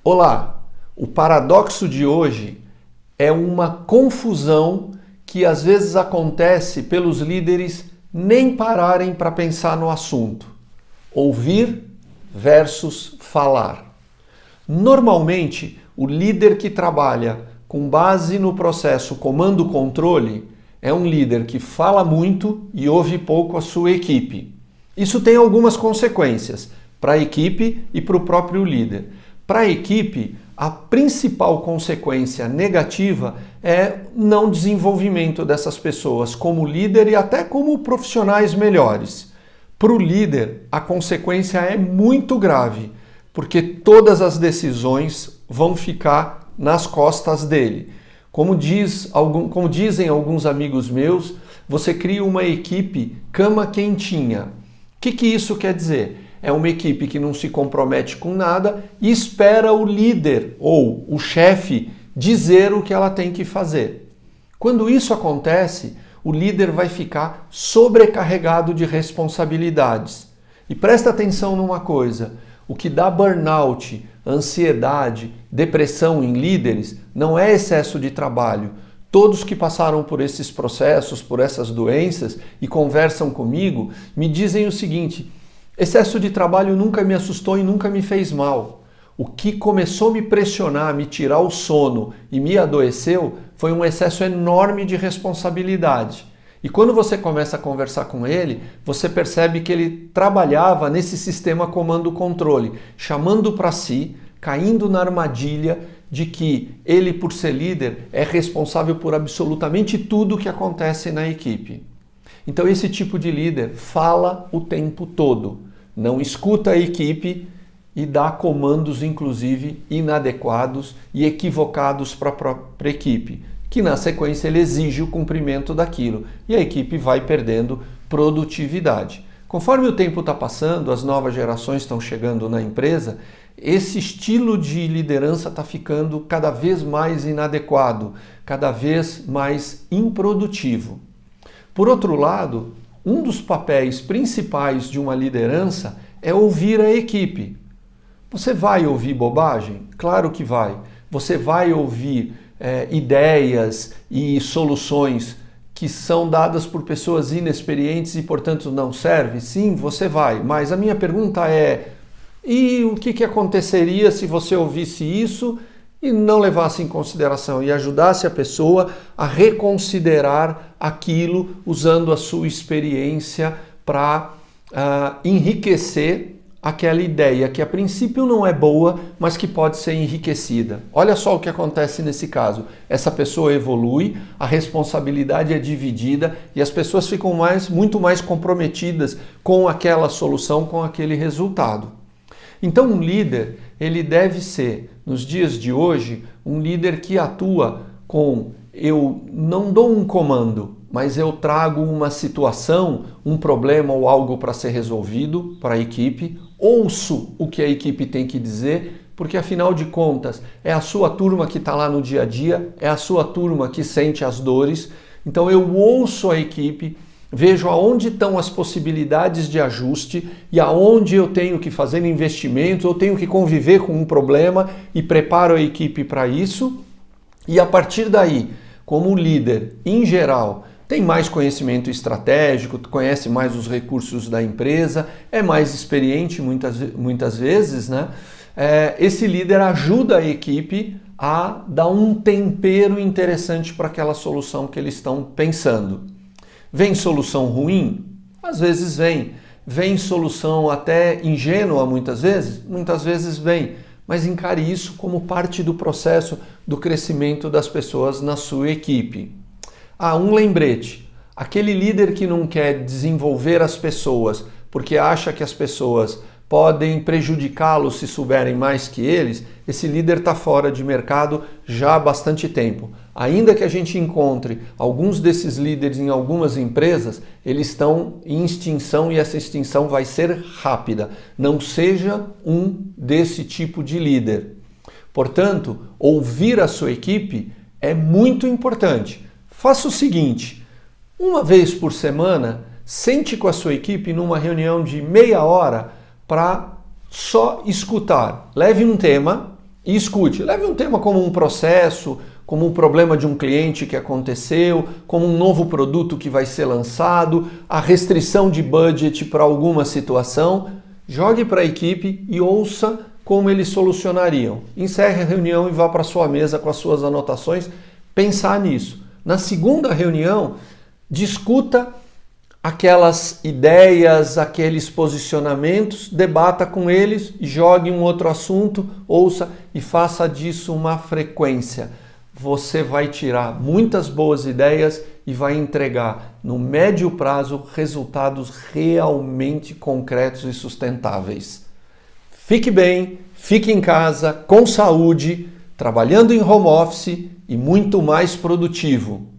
Olá! O paradoxo de hoje é uma confusão que às vezes acontece pelos líderes nem pararem para pensar no assunto. Ouvir versus falar. Normalmente, o líder que trabalha com base no processo comando-controle é um líder que fala muito e ouve pouco a sua equipe. Isso tem algumas consequências para a equipe e para o próprio líder. Para a equipe, a principal consequência negativa é não desenvolvimento dessas pessoas como líder e até como profissionais melhores. Para o líder, a consequência é muito grave, porque todas as decisões vão ficar nas costas dele. Como dizem alguns amigos meus, você cria uma equipe cama quentinha. O que isso quer dizer? É uma equipe que não se compromete com nada e espera o líder ou o chefe dizer o que ela tem que fazer. Quando isso acontece, o líder vai ficar sobrecarregado de responsabilidades. E presta atenção numa coisa, o que dá burnout, ansiedade, depressão em líderes não é excesso de trabalho. Todos que passaram por esses processos, por essas doenças e conversam comigo, me dizem o seguinte: excesso de trabalho nunca me assustou e nunca me fez mal. O que começou a me pressionar, me tirar o sono e me adoeceu foi um excesso enorme de responsabilidade. E quando você começa a conversar com ele, você percebe que ele trabalhava nesse sistema comando-controle, chamando para si, caindo na armadilha de que ele, por ser líder, é responsável por absolutamente tudo que acontece na equipe. Então esse tipo de líder fala o tempo todo, não escuta a equipe e dá comandos, inclusive, inadequados e equivocados para a própria equipe, que na sequência ele exige o cumprimento daquilo e a equipe vai perdendo produtividade. Conforme o tempo está passando, as novas gerações estão chegando na empresa, esse estilo de liderança está ficando cada vez mais inadequado, cada vez mais improdutivo. Por outro lado, um dos papéis principais de uma liderança é ouvir a equipe. Você vai ouvir bobagem? Claro que vai. Você vai ouvir ideias e soluções que são dadas por pessoas inexperientes e, portanto, não servem? Sim, você vai. Mas a minha pergunta é: e o que aconteceria se você ouvisse isso e não levasse em consideração e ajudasse a pessoa a reconsiderar aquilo usando a sua experiência para enriquecer aquela ideia que a princípio não é boa, mas que pode ser enriquecida? Olha só o que acontece nesse caso. Essa pessoa evolui, a responsabilidade é dividida e as pessoas ficam muito mais comprometidas com aquela solução, com aquele resultado. Então um líder, ele deve ser, nos dias de hoje, um líder que atua com: eu não dou um comando, mas eu trago uma situação, um problema ou algo para ser resolvido para a equipe, ouço o que a equipe tem que dizer, porque afinal de contas é a sua turma que está lá no dia a dia, é a sua turma que sente as dores, então eu ouço a equipe, vejo aonde estão as possibilidades de ajuste e aonde eu tenho que fazer investimentos, eu tenho que conviver com um problema e preparo a equipe para isso. E a partir daí, como líder, em geral, tem mais conhecimento estratégico, conhece mais os recursos da empresa, é mais experiente muitas vezes, né? Esse líder ajuda a equipe a dar um tempero interessante para aquela solução que eles estão pensando. Vem solução ruim? Às vezes vem. Vem solução até ingênua muitas vezes vem. Mas encare isso como parte do processo do crescimento das pessoas na sua equipe. Um lembrete. Aquele líder que não quer desenvolver as pessoas porque acha que as pessoas podem prejudicá-lo se souberem mais que eles, esse líder está fora de mercado já há bastante tempo. Ainda que a gente encontre alguns desses líderes em algumas empresas, eles estão em extinção e essa extinção vai ser rápida. Não seja um desse tipo de líder. Portanto, ouvir a sua equipe é muito importante. Faça o seguinte: uma vez por semana, sente com a sua equipe numa reunião de meia hora para só escutar. Leve um tema e escute. Leve um tema como um processo, como um problema de um cliente que aconteceu, como um novo produto que vai ser lançado, a restrição de budget para alguma situação. Jogue para a equipe e ouça como eles solucionariam. Encerre a reunião e vá para a sua mesa com as suas anotações, pensar nisso. Na segunda reunião, discuta aquelas ideias, aqueles posicionamentos, debata com eles, jogue um outro assunto, ouça e faça disso uma frequência. Você vai tirar muitas boas ideias e vai entregar no médio prazo resultados realmente concretos e sustentáveis. Fique bem, fique em casa, com saúde, trabalhando em home office e muito mais produtivo.